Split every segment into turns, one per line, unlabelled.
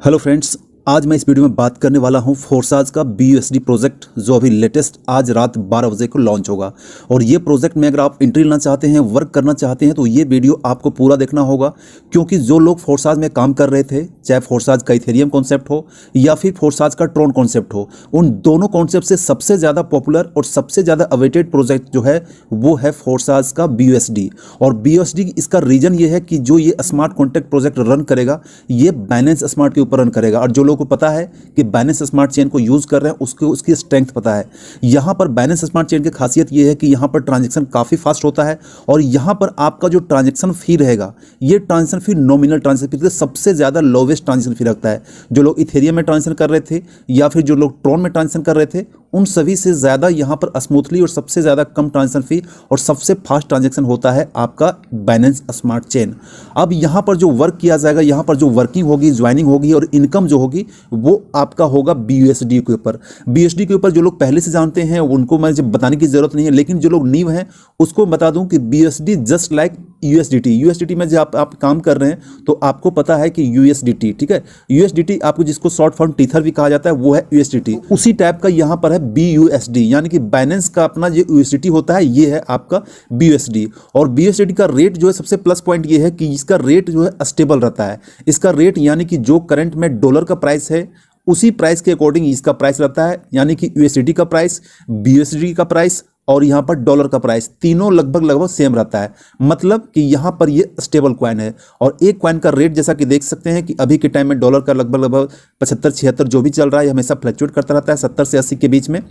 Hello friends, आज मैं इस वीडियो में बात करने वाला हूं फोर्साज का BUSD प्रोजेक्ट जो अभी लेटेस्ट आज रात 12 बजे को लॉन्च होगा। और ये प्रोजेक्ट में अगर आप एंट्री लेना चाहते हैं, वर्क करना चाहते हैं तो ये वीडियो आपको पूरा देखना होगा, क्योंकि जो लोग फोर्साज में काम कर रहे थे, चाहे फोर्साज का इथेरियम कॉन्सेप्ट हो या फिर फोर्साज का ट्रोन कॉन्सेप्ट हो, उन दोनों कॉन्सेप्ट से सबसे ज़्यादा पॉपुलर और सबसे ज़्यादा अवेटेड प्रोजेक्ट जो है वो है फोर्साज का BUSD। और BUSD इसका रीजन ये है कि जो ये स्मार्ट कॉन्ट्रैक्ट प्रोजेक्ट रन करेगा ये बाइनेंस स्मार्ट के ऊपर रन करेगा। और जो लोगों को पता है कि बाइनेंस स्मार्ट चेन को यूज कर रहे हैं उसको उसकी स्ट्रेंथ पता है। यहां पर बाइनेंस स्मार्ट चेन की खासियत यह है कि यहां पर ट्रांजैक्शन काफी फास्ट होता है और यहां पर आपका जो ट्रांजैक्शन फी रहेगा ये ट्रांजैक्शन फी नॉमिनल ट्रांजैक्शन फी सबसे ज्यादा लोवेस्ट ट्रांजैक्शन फी रखता है। जो लोग इथेरियम में ट्रांजैक्शन कर रहे थे या फिर जो लोग ट्रोन में ट्रांजैक्शन कर रहे थे उन सभी से ज़्यादा यहाँ पर स्मूथली और सबसे ज़्यादा कम ट्रांजैक्शन फी और सबसे फास्ट ट्रांजैक्शन होता है आपका बाइनेंस स्मार्ट चेन। अब यहाँ पर जो वर्क किया जाएगा, यहाँ पर जो वर्किंग होगी, ज्वाइनिंग होगी और इनकम जो होगी वो आपका होगा BUSD के ऊपर। BUSD के ऊपर जो लोग पहले से जानते हैं उनको मैं जब बताने की ज़रूरत नहीं है, लेकिन जो लोग न्यू हैं उसको बता दूं कि BUSD जस्ट लाइक USDT में जब आप काम कर रहे हैं तो आपको पता है कि USDT, ठीक है, USDT आपको जिसको शॉर्ट फॉर्म टीथर भी कहा जाता है वो है USDT। उसी टाइप का यहाँ पर है BUSD, यानी कि बाइनेंस का अपना जो USDT होता है ये है आपका BUSD। और BUSD का रेट जो है सबसे प्लस पॉइंट ये है कि इसका रेट जो है स्टेबल रहता है। इसका रेट यानी कि जो करंट में डॉलर का प्राइस है उसी प्राइस के अकॉर्डिंग इसका प्राइस रहता है, यानी कि USDT का प्राइस, BUSD का प्राइस और यहाँ पर डॉलर का प्राइस तीनों लगभग सेम रहता है। मतलब कि यहाँ पर ये स्टेबल कॉइन है। और एक कॉइन का रेट जैसा कि देख सकते हैं कि अभी के टाइम में डॉलर का लगभग 75-76 जो भी चल रहा है हमेशा फ्लक्चुएट करता रहता है 70 से 80 के बीच में।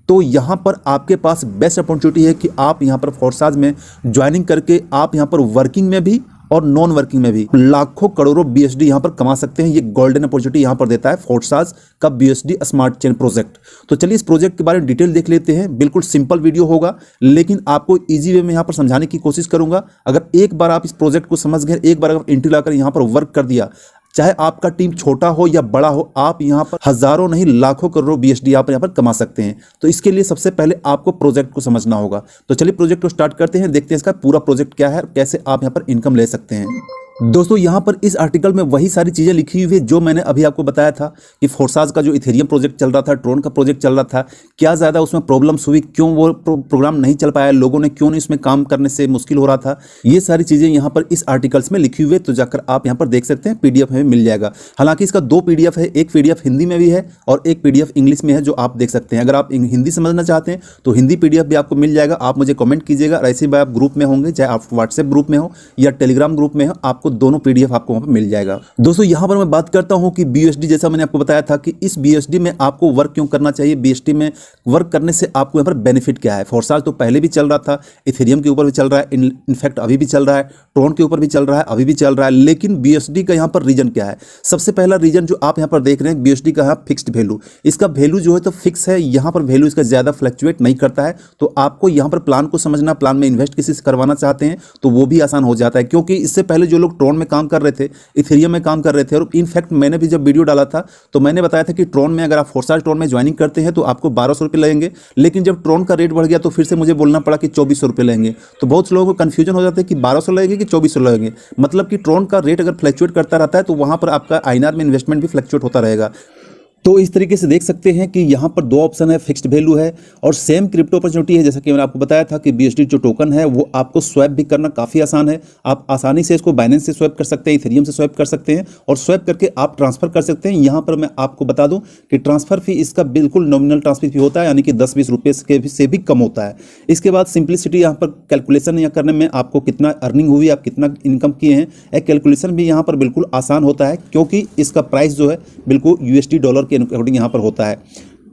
तो यहाँ पर आपके पास बेस्ट अपॉर्चुनिटी है कि आप यहाँ पर फोर्साज में ज्वाइनिंग करके आप यहाँ पर वर्किंग में भी और नॉन वर्किंग में भी लाखों करोड़ों BUSD यहाँ पर कमा सकते हैं। ये गोल्डन अपॉर्चुनिटी यहाँ पर देता है फोर्साज का BUSD स्मार्ट चेन प्रोजेक्ट। तो चलिए इस प्रोजेक्ट के बारे में डिटेल देख लेते हैं। बिल्कुल सिंपल वीडियो होगा लेकिन आपको इजी वे में यहाँ पर समझाने की कोशिश करूंगा। अगर एक बार आप इस प्रोजेक्ट को समझ गए, एक बार अगर एंट्री लाकर यहाँ पर वर्क कर दिया, चाहे आपका टीम छोटा हो या बड़ा हो, आप यहाँ पर हजारों नहीं लाखों करोड़ों BUSD आप यहाँ पर कमा सकते हैं। तो इसके लिए सबसे पहले आपको प्रोजेक्ट को समझना होगा। तो चलिए प्रोजेक्ट को स्टार्ट करते हैं, देखते हैं इसका पूरा प्रोजेक्ट क्या है, कैसे आप यहाँ पर इनकम ले सकते हैं। दोस्तों यहाँ पर इस आर्टिकल में वही सारी चीज़ें लिखी हुई है जो मैंने अभी आपको बताया था कि फोर्साज का जो इथेरियम प्रोजेक्ट चल रहा था, ट्रोन का प्रोजेक्ट चल रहा था, क्या ज़्यादा उसमें प्रॉब्लम्स हुई, क्यों वो प्रोग्राम नहीं चल पाया, लोगों ने क्यों नहीं उसमें काम करने से मुश्किल हो रहा था, ये सारी चीज़ें यहाँ पर इस आर्टिकल्स में लिखी हुई है। तो जाकर आप यहाँ पर देख सकते हैं, PDF में मिल जाएगा। हालांकि इसका 2 PDF है, एक PDF हिंदी में भी है और एक PDF इंग्लिश में है जो आप देख सकते हैं। अगर आप हिंदी समझना चाहते हैं तो हिंदी PDF भी आपको मिल जाएगा। आप मुझे कमेंट कीजिएगा। ऐसे ही आप ग्रुप में होंगे, चाहे आप व्हाट्सएप ग्रुप में हो या टेलीग्राम ग्रुप में हो, आपको दोनों PDF आपको वहां पर मिल जाएगा। दोस्तों यहां पर मैं बात करता हूं कि BUSD, जैसा मैंने आपको बताया था कि इस BUSD में आपको वर्क क्यों करना चाहिए, BUSD में वर्क करने से आपको यहां पर बेनिफिट क्या है। फोर्साज तो पहले भी चल रहा था, इथेरियम के ऊपर भी चल रहा है, इनफैक्ट अभी भी चल रहा है, ट्रोन के ऊपर भी चल रहा है, अभी भी चल रहा है। लेकिन BUSD का यहां पर रीजन क्या है? सबसे पहला रीजन जो आप यहां पर देख रहे हैं, BUSD का है फिक्स्ड वैल्यू। इसका वैल्यू जो है तो फिक्स है, यहां पर वैल्यू इसका ज्यादा फ्लक्चुएट नहीं करता है। तो आपको यहां पर प्लान को समझना, प्लान में इन्वेस्ट किसी से करवाना चाहते हैं तो वो भी आसान हो जाता है, क्योंकि इससे पहले जो लोग ट्रोन में काम कर रहे थे, इथेरियम में काम कर रहे थे, और इनफैक्ट मैंने भी जब वीडियो डाला था तो मैंने बताया था कि ट्रोन में अगर आप फोर्साज ट्रोन में ज्वाइनिंग करते हैं तो आपको 1200 रुपये लगेंगे। लेकिन जब ट्रोन का रेट बढ़ गया तो फिर से मुझे बोलना पड़ा कि 2400 रुपये लगेंगे। तो बहुत लोगों को कन्फ्यूजन हो जाता है कि 1200 लगेंगे कि 2400 लगेंगे। मतलब कि ट्रोन का रेट अगर फ्लक्चुएट करता रहता है तो वहां पर आपका INR में इन्वेस्टमेंट भी फ्लक्चुएट होता रहेगा। तो इस तरीके से देख सकते हैं कि यहाँ पर 2 ऑप्शन है, फिक्स्ड वैल्यू है और सेम क्रिप्टो अपॉर्चुनिटी है। जैसा कि मैंने आपको बताया था कि BUSD जो टोकन है वो आपको स्वैप भी करना काफ़ी आसान है। आप आसानी से इसको बाइनेंस से स्वैप कर सकते हैं, इथेरियम से स्वैप कर सकते हैं और स्वैप करके आप ट्रांसफर कर सकते हैं। यहाँ पर मैं आपको बता दूं कि ट्रांसफर फी इसका बिल्कुल नॉमिनल ट्रांसफर फी होता है, यानी कि 10-20 रुपये से भी कम होता है। इसके बाद सिंप्लिसिटी, यहाँ पर कैलकुलेशन या करने में आपको कितना अर्निंग हुई, आप कितना इनकम किए हैं, एक कैलकुलेशन भी यहाँ पर बिल्कुल आसान होता है, क्योंकि इसका प्राइस जो है बिल्कुल USD डॉलर के अकॉर्डिंग यहाँ पर होता है।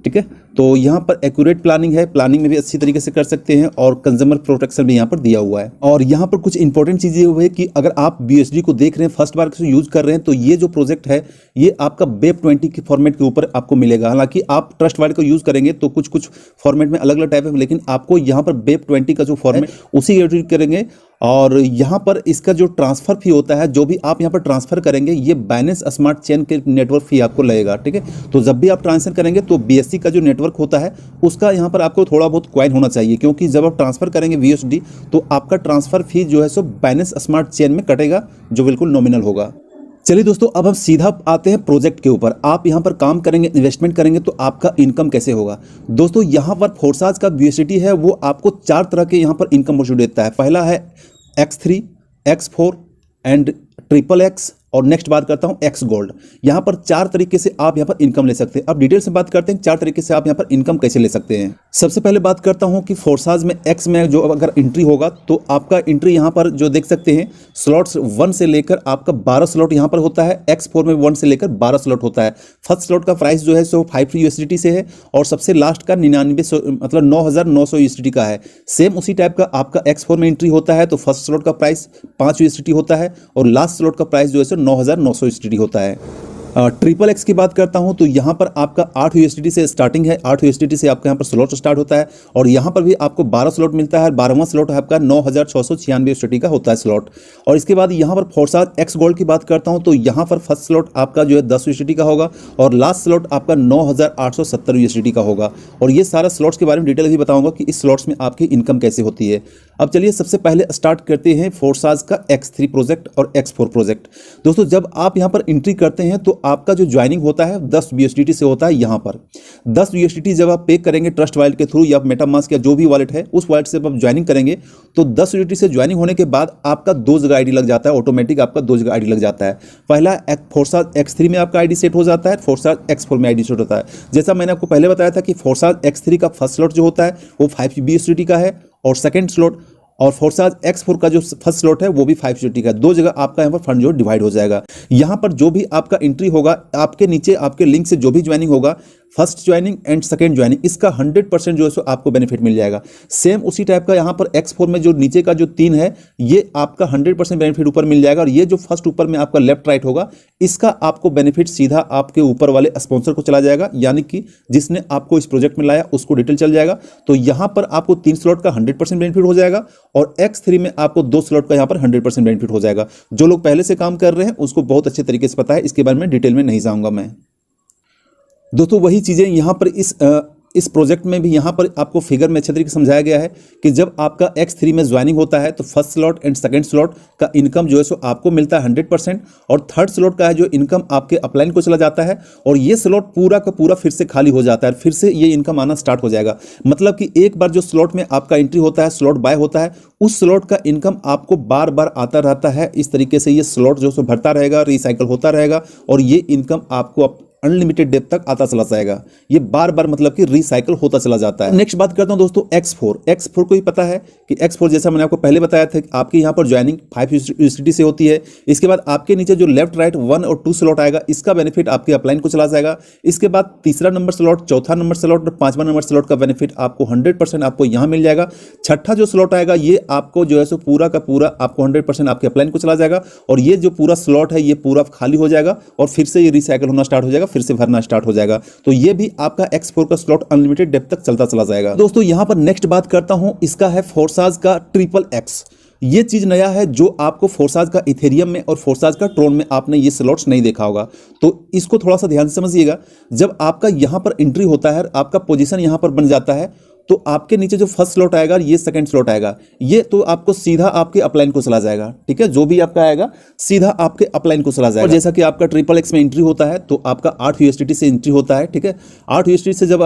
ठीक है, तो यहाँ पर एक्यूरेट प्लानिंग है, प्लानिंग में भी अच्छी तरीके से कर सकते हैं और कंज्यूमर प्रोटेक्शन भी यहाँ पर दिया हुआ है। और यहाँ पर कुछ इंपॉर्टेंट चीज़ें हुई है कि अगर आप BUSD को देख रहे हैं, फर्स्ट बार यूज़ कर रहे हैं, तो ये जो प्रोजेक्ट है ये आपका BEP20 के फॉर्मेट के ऊपर आपको मिलेगा। हालांकि आप ट्रस्ट वाले को यूज़ करेंगे तो कुछ फॉर्मेट में अलग अलग टाइप है, लेकिन आपको यहाँ पर BEP20 का जो फॉर्मेट उसी यूज करेंगे। और यहाँ पर इसका जो ट्रांसफ़र फी होता है, जो भी आप यहाँ पर ट्रांसफ़र करेंगे, ये बाइनेंस स्मार्ट चेन के नेटवर्क फी आपको लगेगा। ठीक है, तो जब भी आप ट्रांसफर करेंगे तो BSC का जो नेटवर्क होता है उसका यहाँ पर आपको थोड़ा बहुत कॉइन होना चाहिए, क्योंकि जब आप ट्रांसफ़र करेंगे BUSD तो आपका ट्रांसफ़र फी जो है सो बाइनेंस स्मार्ट चेन में कटेगा, जो बिल्कुल नॉमिनल होगा। चलिए दोस्तों, अब हम सीधा आते हैं प्रोजेक्ट के ऊपर। आप यहाँ पर काम करेंगे, इन्वेस्टमेंट करेंगे तो आपका इनकम कैसे होगा। दोस्तों यहाँ पर फोर्साज का BUSD है वो आपको 4 तरह के यहाँ पर इनकम मॉड्यूल देता है। पहला है X3, X4 एंड XXX और नेक्स्ट बात करता हूँ X गोल्ड। यहाँ पर 4 तरीके से आप यहाँ पर इनकम ले सकते हैं। अब डिटेल से बात करते हैं 4 तरीके से आप यहाँ पर इनकम कैसे ले सकते हैं। सबसे पहले बात करता हूँ कि फोर्साज में X में जो अगर एंट्री होगा तो आपका एंट्री यहाँ पर जो देख सकते हैं स्लॉट्स 1 से लेकर आपका 12 स्लॉट यहाँ पर होता है। X4 में 1 से लेकर 12 स्लॉट होता है। फर्स्ट स्लॉट का प्राइस जो है सो 5 USDT से है और सबसे लास्ट का 99 मतलब 9,900 USDT का है। सेम उसी टाइप का आपका X4 में एंट्री होता है तो फर्स्ट स्लॉट का प्राइस 5 USDT होता है और लास्ट स्लॉट का प्राइस जो है सो 9,900 USDT होता है। XXX की बात करता हूं तो यहां पर आपका 8 USDT से स्टार्टिंग है। 8 USDT से आपका यहां पर स्लॉट स्टार्ट होता है और यहां पर भी आपको 12 स्लॉट मिलता है। 12वां स्लॉट आपका 9,696 USDT का होता है स्लॉट। और इसके बाद यहां पर फोर्साज X गोल्ड की बात करता हूं तो यहां पर फर्स्ट स्लॉट आपका जो है 10 USDT का होगा और लास्ट स्लॉट आपका 9,870 USDT का होगा। और ये सारा स्लॉट्स के बारे में डिटेल भी बताऊंगा कि इस स्लॉट्स में आपकी इनकम कैसे होती है। अब चलिए सबसे पहले स्टार्ट करते हैं फोर्साज का X3 प्रोजेक्ट और X4 प्रोजेक्ट। दोस्तों जब आप यहां पर एंट्री करते हैं तो आपका जो ज्वाइनिंग होता है 10 USDT से होता है। यहाँ पर 10 USDT जब आप पे करेंगे ट्रस्ट वॉलेट के थ्रू या मेटामास्क या जो भी वॉलेट है उस वॉलेट से आप ज्वाइनिंग करेंगे तो 10 USDT से ज्वाइनिंग होने के बाद आपका 2 जगह आईडी लग जाता है। ऑटोमेटिक आपका 2 जगह आईडी लग जाता है। पहला फोर्साज X3 में आपका आईडी सेट हो जाता है, फोर्साज X4 में आईडी सेट होता है। जैसा मैंने आपको पहले बताया था कि फोर्साज X3 का फर्स्ट स्लॉट जो होता है वो 5 USDT का है और सेकेंड स्लॉट और फोर्साज X4 का जो फर्स्ट स्लॉट है वो भी 5 USDT का। 2 जगह आपका यहाँ पर फंड जो डिवाइड हो जाएगा। यहाँ पर जो भी आपका एंट्री होगा आपके नीचे आपके लिंक से जो भी ज्वाइनिंग होगा first joining and second joining इसका 100% जो है सो आपको बेनिफिट मिल जाएगा। सेम उसी टाइप का यहाँ पर X4 में जो नीचे का जो 3 है ये आपका 100% बेनिफिट ऊपर मिल जाएगा और ये जो फर्स्ट ऊपर में आपका लेफ्ट राइट होगा इसका आपको बेनिफिट सीधा आपके ऊपर वाले स्पॉन्सर को चला जाएगा, यानी कि जिसने आपको इस प्रोजेक्ट में लाया उसको डिटेल चल जाएगा। तो यहाँ पर आपको 3 स्लॉट का 100% बेनिफिट हो जाएगा और X3 में आपको 2 स्लॉट का यहाँ पर 100% बेनिफिट हो जाएगा। जो लोग पहले से काम कर रहे हैं उसको बहुत अच्छे तरीके से पता है, इसके बारे में डिटेल में नहीं जाऊँगा मैं। दोस्तों वही चीज़ें यहाँ पर इस प्रोजेक्ट में भी यहाँ पर आपको फिगर में अच्छे तरीके से समझाया गया है कि जब आपका X3 में ज्वाइनिंग होता है तो first slot and second slot का इनकम जो है सो आपको मिलता है 100% और थर्ड स्लॉट का है जो इनकम आपके अपलाइन को चला जाता है और ये स्लॉट पूरा का पूरा फिर से खाली हो जाता है, फिर से ये इनकम आना स्टार्ट हो जाएगा। मतलब कि एक बार जो स्लॉट में आपका एंट्री होता है, स्लॉट बाय होता है, उस स्लॉट का इनकम आपको बार बार आता रहता है। इस तरीके से ये स्लॉट जो सो भरता रहेगा, रिसाइकल होता रहेगा और ये इनकम आपको अनलिमिटेड डेप्थ तक आता चला जाएगा। ये बार बार मतलब कि रिसाइकल होता चला जाता है। नेक्स्ट बात करता हूं दोस्तों X4 को ही पता है कि X4 जैसा मैंने आपको पहले बताया था कि आपके यहाँ पर ज्वाइनिंग 5 USDT से होती है। इसके बाद आपके नीचे जो लेफ्ट राइट 1 और 2 स्लॉट आएगा इसका बेनिफिट आपके अपलाइन को चला जाएगा। इसके बाद तीसरा नंबर स्लॉट, चौथा नंबर स्लॉट और 5वां नंबर स्लॉट का बेनिफिट आपको 100% आपको यहाँ मिल जाएगा। छठा जो स्लॉट आएगा ये आपको जो है सो पूरा का पूरा आपको 100% आपके अपलाइन को चला जाएगा और ये जो पूरा स्लॉट है ये पूरा खाली हो जाएगा और फिर से ये रिसाइकल होना स्टार्ट हो जाएगा, फिर से भरना स्टार्ट हो जाएगा। तो ये भी आपका X4 का स्लॉट अनलिमिटेड डेप्थ तक चलता चला जाएगा। दोस्तों यहां पर नेक्स्ट बात करता हूं, इसका है फोर्साज का XXX। ये चीज नया है जो आपको फोर्साज का इथेरियम में और फोर्साज का ट्रोन में आपने ये स्लॉट्स नहीं देखा होगा, तो इसको थोड़ा सा ध्यान से समझिएगा। जब आपका यहां पर एंट्री होता है, आपका पोजीशन यहां पर बन जाता है तो आपके नीचे जो फर्स्ट स्लॉट आएगा ये सेकंड स्लॉट आएगा, ये तो आपको सीधा आपके अपलाइन को चला जाएगा। ठीक है, जो भी आपका आएगा सीधा आपके अपलाइन को चला जाएगा। और जैसा कि आपका XXX में एंट्री होता है तो आपका 8 USDT से एंट्री होता है। ठीक है, 8 USDT से जब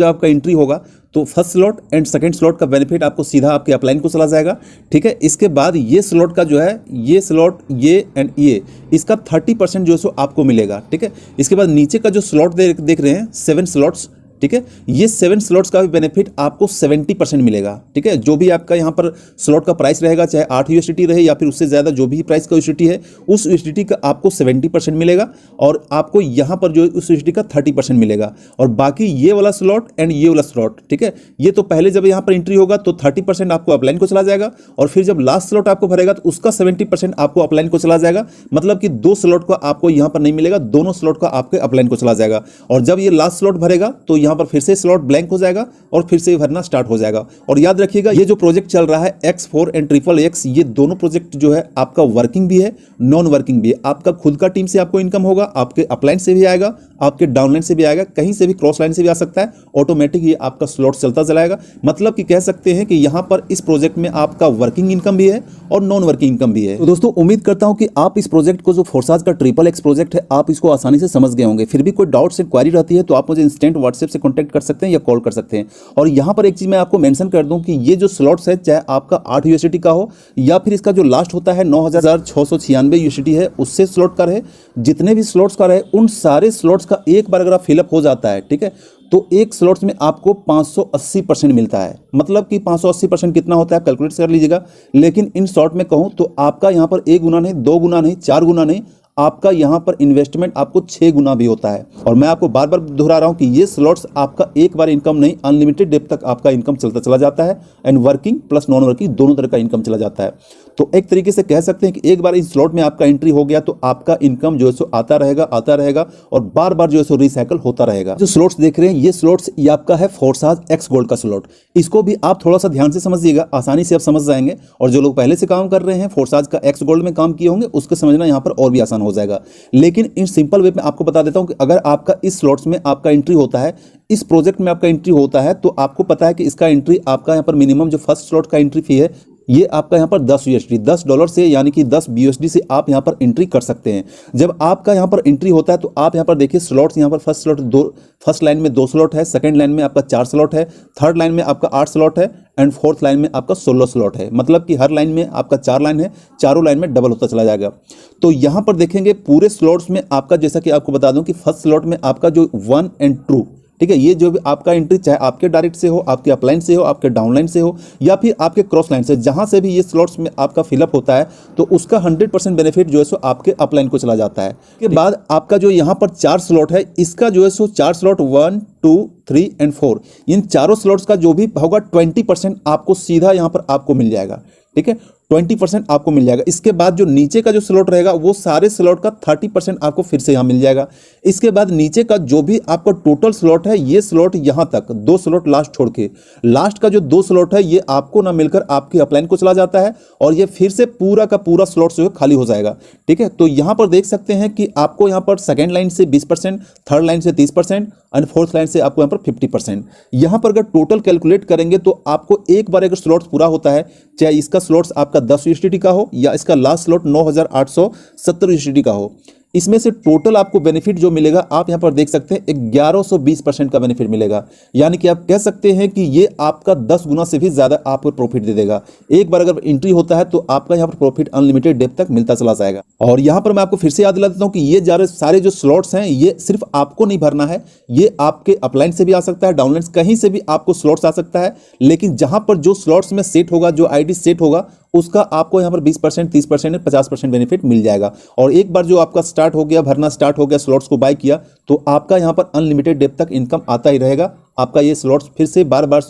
आपका एंट्री होगा तो first slot and second slot का बेनिफिट आपको सीधा आपके अपलाइन को चला जाएगा। ठीक है, इसके बाद ये स्लॉट का जो है ये स्लॉट ये एंड ये इसका 30% जो है सो आपको मिलेगा। ठीक है, इसके बाद नीचे का जो स्लॉट देख रहे हैं 7 स्लॉट्स, ठीक है, ये 7 स्लॉट्स का भी बेनिफिट आपको 70% मिलेगा। ठीक है, जो भी आपका यहाँ पर स्लॉट का प्राइस रहेगा, चाहे 8 USDT रहे या फिर उससे ज़्यादा जो भी प्राइस का USDT है, उस USDT का आपको 70% मिलेगा और आपको यहाँ पर जो उस USDT का 30% मिलेगा। और बाकी ये वाला स्लॉट एंड ये वाला स्लॉट, ठीक है, ये तो पहले जब यहाँ पर एंट्री होगा तो 30% आपको अपलाइन को चला जाएगा और फिर जब लास्ट स्लॉट आपको भरेगा तो उसका 70% आपको अपलाइन को चला जाएगा। मतलब कि 2 स्लॉट का आपको यहाँ पर नहीं मिलेगा, दोनों स्लॉट का आपके अपलाइन को चला जाएगा। और जब ये लास्ट स्लॉट भरेगा तो यहाँ पर फिर से स्लॉट ब्लैंक हो जाएगा और फिर से भरना स्टार्ट हो जाएगा। और याद रखिएगा ये जो प्रोजेक्ट चल रहा है X4 एंड XXX, ये दोनों प्रोजेक्ट जो है आपका वर्किंग भी है, नॉन वर्किंग भी है। आपका खुद का टीम से आपको इनकम होगा, आपके अपलाइन से भी आएगा, आपके डाउनलाइन से भी आएगा, कहीं से भी क्रॉस लाइन से भी आ सकता है। ऑटोमेटिक ये आपका स्लॉट चलता चलाएगा। मतलब कि कह सकते हैं कि यहाँ पर इस प्रोजेक्ट में आपका वर्किंग इनकम भी है और नॉन वर्किंग इनकम भी है। तो दोस्तों उम्मीद करता हूं कि आप इस प्रोजेक्ट को, जो फोर्साज का XXX प्रोजेक्ट है, आप इसको आसानी से समझ गए होंगे। फिर भी कोई डाउट्स एंड क्वारी रहती है तो आप मुझे इंस्टेंट व्हाट्सएप से कॉन्टैक्ट कर सकते हैं या कॉल कर सकते हैं। और यहाँ पर एक चीज मैं आपको मेंशन कर दूं कि ये जो स्लॉट्स है, चाहे आपका 8 USDT का हो या फिर इसका जो लास्ट होता है 9,696 USDT है, उससे स्लॉट का रहे, जितने भी स्लॉट्स का रहे, उन सारे स्लॉट्स का एक बार अगर आप फिलअप हो जाता है, ठीक है, तो एक स्लॉट्स में आपको 580% मिलता है। मतलब कि 580% कितना होता है आप कैलकुलेट कर लीजिएगा। लेकिन इन शॉर्ट में कहूं तो आपका यहां पर 1 गुना नहीं, 2 गुना नहीं, 4 गुना नहीं, आपका यहां पर इन्वेस्टमेंट आपको 6 गुना भी होता है। और मैं आपको बार बार दोहरा रहा हूं कि ये स्लॉट्स आपका एक बार इनकम नहीं, अनलिमिटेड डेप तक आपका इनकम चलता चला जाता है। And working plus non working दोनों तरह का इनकम चला जाता है। तो एक तरीके से कह सकते हैं कि एक बार इस स्लॉट में आपका एंट्री हो गया तो आपका इनकम जो है सो आता रहेगा और बार बार जो है सो रिसाइकल होता रहेगा। जो स्लॉट्स देख रहे हैं ये स्लॉट्स, ये आपका है फोर्साज X गोल्ड का स्लॉट। इसको भी आप थोड़ा सा ध्यान से समझिएगा, आसानी से आप समझ जाएंगे। और जो लोग पहले से काम कर रहे हैं, फोर्साज का X गोल्ड में काम किए होंगे, उसके समझना यहाँ पर और भी आसान हो जाएगा। लेकिन इन सिंपल वे में आपको बता देता हूं कि अगर आपका इस स्लॉट्स में आपका एंट्री होता है, इस प्रोजेक्ट में आपका एंट्री होता है, तो आपको पता है कि इसका एंट्री आपका यहाँ पर मिनिमम जो फर्स्ट स्लॉट का एंट्री फी है, ये आपका यहाँ पर 10 USD, $10 से, यानी कि 10 BUSD से आप यहाँ पर एंट्री कर सकते हैं। जब आपका यहाँ पर एंट्री होता है तो आप यहाँ पर देखिए स्लॉट्स, यहाँ पर फर्स्ट लाइन में 2 स्लॉट है, सेकंड लाइन में आपका 4 स्लॉट है, थर्ड लाइन में आपका 8 स्लॉट है एंड फोर्थ लाइन में आपका 16 स्लॉट है। मतलब कि हर लाइन में आपका 4 लाइन है, चारों लाइन में डबल होता चला जाएगा। तो यहाँ पर देखेंगे पूरे स्लॉट्स में आपका, जैसा कि आपको बता दूं कि फर्स्ट स्लॉट में आपका जो 1 एंड 2, ठीक है, ये जो भी आपका एंट्री, चाहे आपके डायरेक्ट से हो, आपके अपलाइन से हो, आपके डाउनलाइन से हो या फिर आपके क्रॉस लाइन से, जहां से भी ये स्लॉट्स में आपका फिलअप होता है तो उसका 100% बेनिफिट जो है सो आपके अपलाइन को चला जाता है। उसके बाद आपका जो यहाँ पर 4 स्लॉट है, इसका जो है सो 4 स्लॉट 1, 2, 3 एंड 4, इन चारों स्लॉट्स का जो भी होगा 20% आपको सीधा यहाँ पर आपको मिल जाएगा। ठीक है, 20% आपको मिल जाएगा। इसके बाद जो नीचे का जो स्लॉट रहेगा वो सारे स्लॉट का 30% आपको फिर से यहाँ मिल जाएगा। इसके बाद नीचे का जो भी आपका टोटल स्लॉट है, ये स्लॉट यहाँ तक 2 स्लॉट लास्ट छोड़ के, लास्ट का जो 2 स्लॉट है ये आपको ना मिलकर आपके अपलाइन को चला जाता है और ये फिर से पूरा का पूरा स्लॉट जो है खाली हो जाएगा। ठीक है, तो यहाँ पर देख सकते हैं कि आपको यहाँ पर सेकेंड लाइन से 20%, थर्ड लाइन से 30% एंड फोर्थ लाइन से आपको यहाँ पर 50%। यहाँ पर अगर टोटल कैलकुलेट करेंगे तो आपको एक बार अगर स्लॉट पूरा होता है, चाहे इसका स्लॉट्स आपका 10 USDT का हो या इसका लास्ट स्लॉट 9,870 USDT का हो, इसमें से टोटल आपको बेनिफिट जो मिलेगा आप यहां पर देख सकते हैं 1120% का बेनिफिट मिलेगा। यानी कि आप कह सकते हैं कि ये आपका 10 गुना से भी ज्यादा आपको प्रॉफिट दे देगा। एक बार अगर एंट्री होता है तो आपका यहां पर प्रॉफिट अनलिमिटेड डेप तक मिलता चला जाएगा। और यहां पर मैं आपको फिर से याद दिला देता हूं कि ये सारे जो स्लॉट्स हैं ये सिर्फ आपको नहीं भरना है, ये आपके अपलाइन से भी आ सकता है, डाउनलाइन कहीं से भी आपको स्लॉट्स आ सकता है। लेकिन जहां पर जो स्लॉट्स में सेट होगा, जो आईडी सेट होगा, उसका आपको यहाँ पर 20%, 30% 50% बेनिफिट मिल जाएगा। और एक बार जो आपका स्टार्ट हो गया, भरना स्टार्ट हो गया, स्लॉट्स को बाय किया, तो आपका यहाँ पर अनलिमिटेड डेप तक इनकम आता ही रहेगा। आपका ये स्लॉट्स फिर से बार बार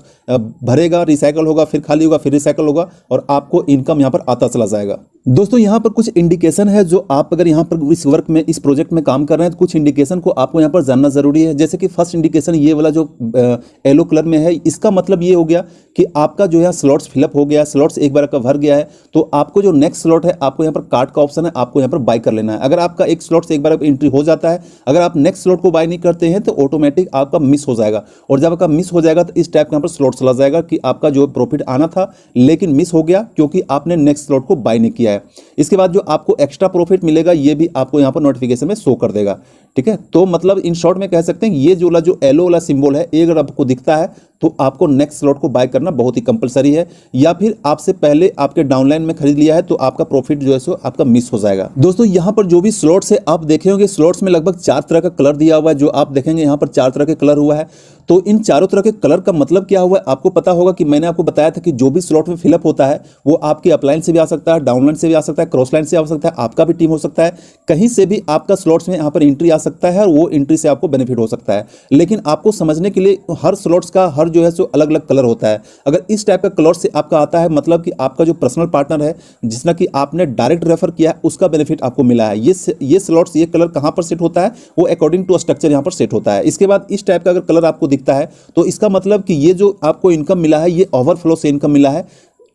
भरेगा, रिसाइकल होगा, फिर खाली होगा, फिर रिसाइकल होगा और आपको इनकम यहाँ पर आता चला जाएगा। दोस्तों यहाँ पर कुछ इंडिकेशन है, जो आप अगर यहाँ पर इस वर्क में, इस प्रोजेक्ट में काम कर रहे हैं तो कुछ इंडिकेशन को आपको यहाँ पर जानना जरूरी है। जैसे कि फर्स्ट इंडिकेशन ये वाला जो येलो कलर में है, इसका मतलब ये हो गया कि आपका जो है स्लॉट्स फिलअप हो गया, स्लॉट्स एक बार का भर गया है, तो आपको जो नेक्स्ट स्लॉट है, आपको यहाँ पर कार्ड का ऑप्शन है, आपको यहाँ पर बाय कर लेना है। अगर आपका एक स्लॉट से एक बार एंट्री हो जाता है, अगर आप नेक्स्ट स्लॉट को बाय नहीं करते हैं तो ऑटोमेटिक आपका मिस हो जाएगा। और जब आपका मिस हो जाएगा तो इस टाइप का यहाँ पर स्लॉट चला जाएगा कि आपका जो प्रॉफिट आना था लेकिन मिस हो गया क्योंकि आपने नेक्स्ट स्लॉट को बाय नहीं किया है। इसके बाद जो आपको एक्स्ट्रा प्रॉफिट मिलेगा ये भी आपको यहाँ पर नोटिफिकेशन में शो कर देगा। ठीक है, तो मतलब इन शॉर्ट में कह सकते हैं ये जो येलो वाला सिंबल है, ये अगर आपको दिखता है तो आपको नेक्स्ट स्लॉट को बाय करना बहुत ही कंपलसरी है, या फिर आपसे पहले आपके डाउनलाइन में खरीद लिया है तो आपका प्रॉफिट जो है सो आपका मिस हो जाएगा। दोस्तों यहाँ पर जो भी स्लॉट्स है आप देखे होंगे, स्लॉट्स में लगभग 4 तरह का कलर दिया हुआ है, जो आप देखेंगे यहाँ पर 4 तरह के कलर हुआ है। तो इन चारों तरह के कलर का मतलब क्या हुआ है आपको पता होगा कि मैंने आपको बताया था कि जो भी स्लॉट में फिलअप होता है वो आपके अपलाइन से भी आ सकता है, डाउनलाइन से भी आ सकता है, क्रॉस लाइन से आ सकता है, आपका भी टीम हो सकता है, कहीं से भी आपका स्लॉट्स में यहाँ पर एंट्री आ सकता है और वो एंट्री से आपको बेनिफिट हो सकता है। लेकिन आपको समझने के लिए हर स्लॉट्स का, हर हर जो है सो अलग अलग कलर होता है। अगर इस टाइप का कलर से आपका आता है, मतलब कि आपका जो पर्सनल पार्टनर है जिसना कि आपने डायरेक्ट रेफर किया है, उसका बेनिफिट आपको मिला है। ये स्लॉट्स, ये कलर कहाँ पर सेट होता है, वो अकॉर्डिंग टू स्ट्रक्चर यहाँ पर सेट होता है। इसके बाद इस टाइप का अगर कलर आपको दिखता है तो इसका मतलब कि ये जो आपको इनकम मिला है, ये ओवरफ्लो से इनकम मिला है।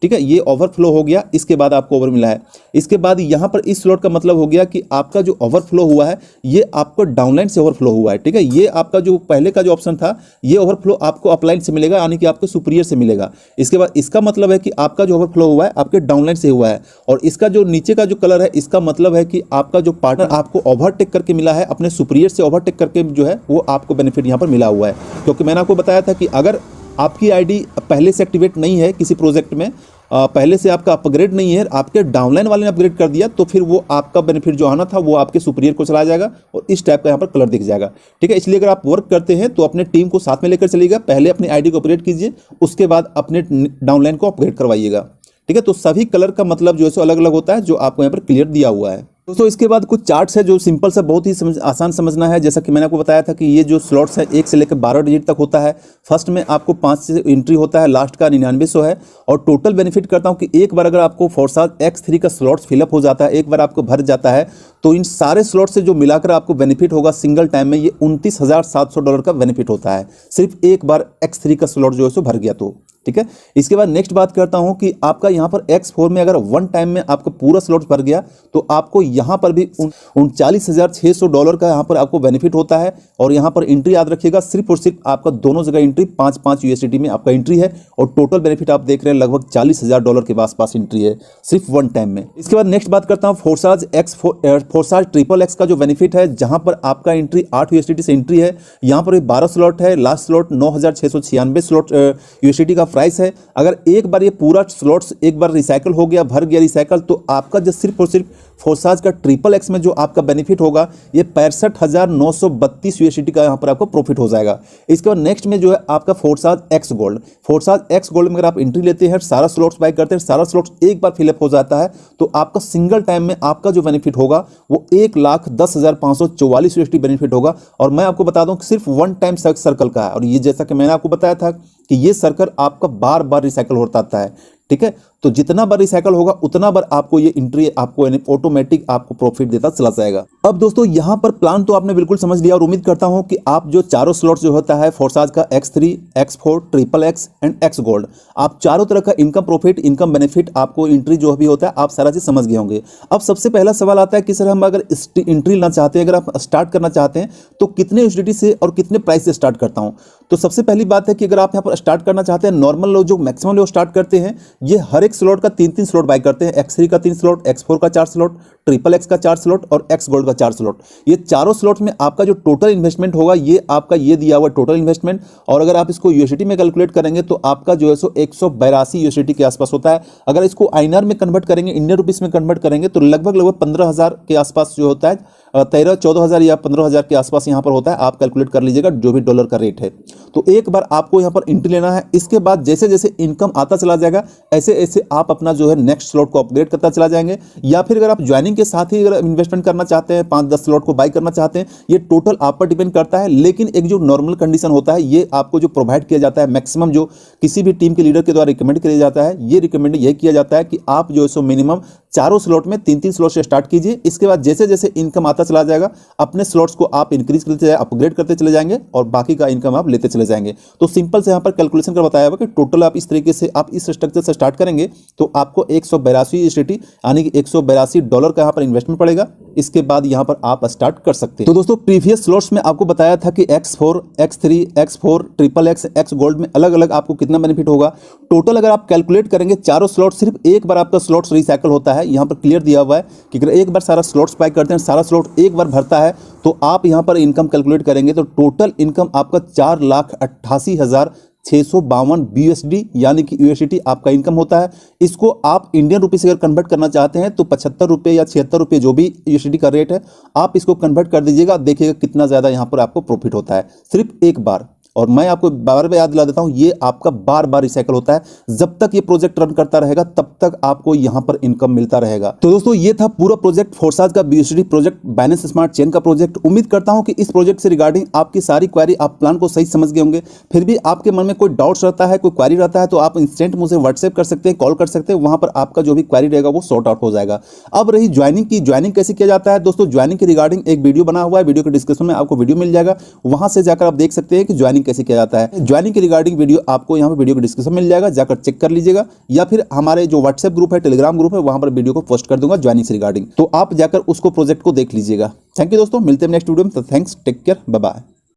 ठीक है, ये ओवरफ्लो हो गया, इसके बाद आपको ओवर मिला है। इसके बाद यहाँ पर इस स्लॉट का मतलब हो गया कि आपका जो ओवरफ्लो हुआ है ये आपको डाउनलाइन से ओवरफ्लो हुआ है। ठीक है, ये आपका जो पहले का जो ऑप्शन था, ये ओवरफ्लो आपको अपलाइन से मिलेगा, यानी कि आपको सुपीरियर से मिलेगा। इसके बाद इसका मतलब है कि आपका जो ओवरफ्लो हुआ है आपके डाउनलाइन से हुआ है। और इसका जो नीचे का जो कलर है, इसका मतलब है कि आपका जो पार्टनर आपको ओवरटेक करके मिला है, अपने सुपीरियर से ओवरटेक करके जो है वो आपको बेनिफिट यहाँ पर मिला हुआ है। क्योंकि मैंने आपको बताया था कि अगर आपकी आईडी पहले से एक्टिवेट नहीं है किसी प्रोजेक्ट में, पहले से आपका अपग्रेड नहीं है, आपके डाउनलाइन वाले ने अपग्रेड कर दिया, तो फिर वो आपका बेनिफिट जो आना था वो आपके सुपीरियर को चला जाएगा और इस टाइप का यहाँ पर कलर दिख जाएगा। ठीक है, इसलिए अगर आप वर्क करते हैं तो अपने टीम को साथ में लेकर चलिएगा, पहले अपनी आईडी को अपग्रेड कीजिए, उसके बाद अपने डाउनलाइन को अपग्रेड करवाइएगा। ठीक है, तो सभी कलर का मतलब जो है सो अलग अलग होता है, जो आपको यहाँ पर क्लियर दिया हुआ है। दोस्तों इसके बाद कुछ चार्ट्स है जो सिंपल से बहुत ही आसान समझना है। जैसा कि मैंने आपको बताया था कि ये जो स्लॉट्स है 1 से लेकर 12 डिजिट तक होता है। फर्स्ट में आपको 5 से एंट्री होता है, लास्ट का 9900 है। और टोटल बेनिफिट करता हूँ कि एक बार अगर आपको फोर्साज X3 का स्लॉट्स फिलअप हो जाता है, एक बार आपको भर जाता है, तो इन सारे स्लॉट से जो मिलाकर आपको बेनिफिट होगा सिंगल टाइम में, ये $29,700 का बेनिफिट होता है, सिर्फ एक बार X3 का स्लॉट जो है सो भर गया तो। ठीक है, इसके बाद नेक्स्ट बात करता हूं कि आपका यहां पर X4 में अगर वन टाइम में आपका पूरा स्लॉट भर गया तो आपको यहां पर भी $39,600 का यहां पर आपको बेनिफिट होता है। और यहां पर एंट्री याद रखिएगा, सिर्फ और सिर्फ आपका दोनों जगह एंट्री 5-5 USDT में आपका एंट्री है। और टोटल बेनिफिट आप देख रहे हैं लगभग $40,000 के आसपास एंट्री है सिर्फ वन टाइम में। इसके बाद नेक्स्ट बात करता हूँ फोर्साज XXX का जो बेनिफिट है, जहां पर आपका एंट्री 8 USDT से एंट्री है। यहां पर 12 स्लॉट है, लास्ट स्लॉट 9,696 स्लॉट USDT का प्राइस है। अगर एक बार ये पूरा स्लॉट्स एक बार रिसाइकल हो गया, भर गया रिसाइकल, तो आपका जो सिर्फ और सिर्फ फोर्साज का XXX में जो आपका बेनिफिट होगा ये 65,932 USDT का यहाँ पर आपको प्रॉफिट हो जाएगा। इसके बाद नेक्स्ट में जो है आपका Forsage X gold. Forsage X gold में अगर आप एंट्री लेते हैं, सारा स्लॉट्स बाय करते हैं, सारा स्लॉट्स एक बार फिलअप हो जाता है, तो आपका सिंगल टाइम में आपका जो बेनिफिट होगा वो 1,10,544 USDT बेनिफिट होगा। और मैं आपको बता दूं कि सिर्फ वन टाइम सर्कल का है। और ये जैसा कि मैंने आपको बताया था कि ये सर्कल आपका बार बार रिसाइकल होता आता है। ठीक है, तो जितना बार रिसाइकल होगा उतना बार आपको ये एंट्री आपको ऑटोमेटिक आपको प्रॉफिट देता चला जाएगा। अब दोस्तों यहाँ पर प्लान तो आपने बिल्कुल समझ लिया और उम्मीद करता हूँ कि आप जो चारों स्लॉट्स जो होता है फोर्साज का X3, X4, XXX and X gold, आप चारों तरह का इनकम प्रॉफिट, इनकम बेनिफिट, आपको एंट्री जो भी होता है आप सारा चीज समझ गए होंगे। अब सबसे पहला सवाल आता है कि सर हम अगर एंट्री लेना चाहते हैं, अगर आप स्टार्ट करना चाहते हैं तो कितने USDT से और कितने प्राइस से स्टार्ट करता हूँ। तो सबसे पहली बात है कि अगर आप यहाँ पर स्टार्ट करना चाहते हैं, नॉर्मल लोग जो मैक्सिमम लोग स्टार्ट करते हैं, ये हर एक स्लॉट का 3-3 स्लॉट बाय करते हैं। X3 का 3 स्लॉट, X4 का 4 स्लॉट, XXX का 4 स्लॉट और X गोल्ड का 4 स्लॉट। ये चारों स्लॉट में आपका जो टोटल इन्वेस्टमेंट होगा, ये आपका ये दिया हुआ टोटल इन्वेस्टमेंट। और अगर आप इसको USDT में कैलकुलेट करेंगे तो आपका जो है सो 182 USDT के आसपास होता है। अगर इसको INR में कन्वर्ट करेंगे, इंडियन रुपीस में कन्वर्ट करेंगे, तो लगभग 15,000 के आसपास जो होता है, 13-14,000 या 15,000 के आसपास यहाँ पर होता है। आप कैलकुलेट कर लीजिएगा जो भी डॉलर का रेट है। तो एक बार आपको यहाँ पर एंट्री लेना है। इसके बाद जैसे जैसे इनकम आता चला जाएगा, ऐसे ऐसे आप अपना जो है नेक्स्ट स्लॉट को अपग्रेड करता चला जाएंगे। या फिर अगर आप ज्वाइनिंग के साथ ही अगर इन्वेस्टमेंट करना चाहते हैं, 5-10 स्लॉट को बाय करना चाहते हैं, ये टोटल आप पर डिपेंड करता है। लेकिन एक जो नॉर्मल कंडीशन होता है, ये आपको जो प्रोवाइड किया जाता है, मैक्सिमम जो किसी भी टीम के लीडर के द्वारा रिकमेंड किया जाता है, ये रिकमेंड यही किया जाता है कि आप जो है सो मिनिमम चारों स्लॉट में 3-3 स्लॉट से स्टार्ट कीजिए। इसके बाद जैसे जैसे इनकम आता चला जाएगा, अपने स्लॉट्स को आप इंक्रीज करते जाए, अपग्रेड करते चले जाएंगे और बाकी का इनकम आप लेते चले जाएंगे। तो सिंपल से यहाँ पर कैलकुलेशन कर बताया हुआ कि टोटल आप इस तरीके से आप इस स्ट्रक्चर से स्टार्ट करेंगे तो आपको 182 USDT यानी कि $182 का यहाँ पर इन्वेस्टमेंट पड़ेगा। इसके बाद यहाँ पर आप स्टार्ट कर सकते हैं। तो दोस्तों प्रीवियस स्लॉट्स में आपको बताया था कि X4, X3, X4, XXX, X gold में अलग अलग आपको कितना बेनिफिट होगा। टोटल अगर आप कैलकुलेट करेंगे, चारों स्लॉट सिर्फ एक बार आपका स्लॉट्स रिसाइकल होता है। यहाँ पर क्लियर दिया हुआ है कि अगर एक बार सारा स्लॉट्स बाय करते हैं, सारा स्लॉट एक बार भरता है, तो आप यहाँ पर इनकम कैलकुलेट करेंगे तो टोटल इनकम आपका 4,88,652 BUSD यानी कि USDT आपका इनकम होता है। इसको आप इंडियन रुपये से अगर कन्वर्ट करना चाहते हैं तो 75 रुपये या 76 रुपये जो भी USDT का रेट है, आप इसको कन्वर्ट कर दीजिएगा। देखिएगा कितना ज़्यादा यहाँ पर आपको प्रॉफिट होता है सिर्फ एक बार। और मैं आपको बार बार याद दिला देता हूं, ये आपका बार बार रिसाइकल होता है। जब तक ये प्रोजेक्ट रन करता रहेगा तब तक आपको यहां पर इनकम मिलता रहेगा। तो दोस्तों ये था पूरा प्रोजेक्ट, फोर्साज का BUSD project, Binance smart chain का प्रोजेक्ट। उम्मीद करता हूं कि इस प्रोजेक्ट से रिगार्डिंग आपकी सारी क्वेरी, आप प्लान को सही समझ गए होंगे। फिर भी आपके मन में कोई डाउट्स रहता है, कोई क्वेरी रहता है, तो आप इंस्टेंट मुझे व्हाट्सएप कर सकते हैं, कॉल कर सकते हैं। वहां पर आपका जो भी क्वेरी रहेगा वो सॉर्ट आउट हो जाएगा। अब रही ज्वाइनिंग की, ज्वाइनिंग कैसे किया जाता है दोस्तों, ज्वाइनिंग के रिगार्डिंग एक वीडियो बना हुआ है, वीडियो के डिस्क्रिप्शन में आपको वीडियो मिल जाएगा, वहां से जाकर आप देख सकते हैं कि ज्वाइनिंग कैसे किया जाता है। ज्वाइनिंग के रिगार्डिंग वीडियो आपको यहाँ पे वीडियो के डिस्क्रिप्शन मिल जाएगा, जाकर चेक कर लीजिएगा, या फिर हमारे जो व्हाट्सएप ग्रुप है, टेलीग्राम ग्रुप है, वहां पर वीडियो को पोस्ट कर दूंगा ज्वाइनिंग से रिगार्डिंग, तो आप जाकर उसको प्रोजेक्ट को देख लीजिएगा। थैंक यू दोस्तों, मिलते हैं नेक्स्ट वीडियो में। तो thanks, take care, bye bye.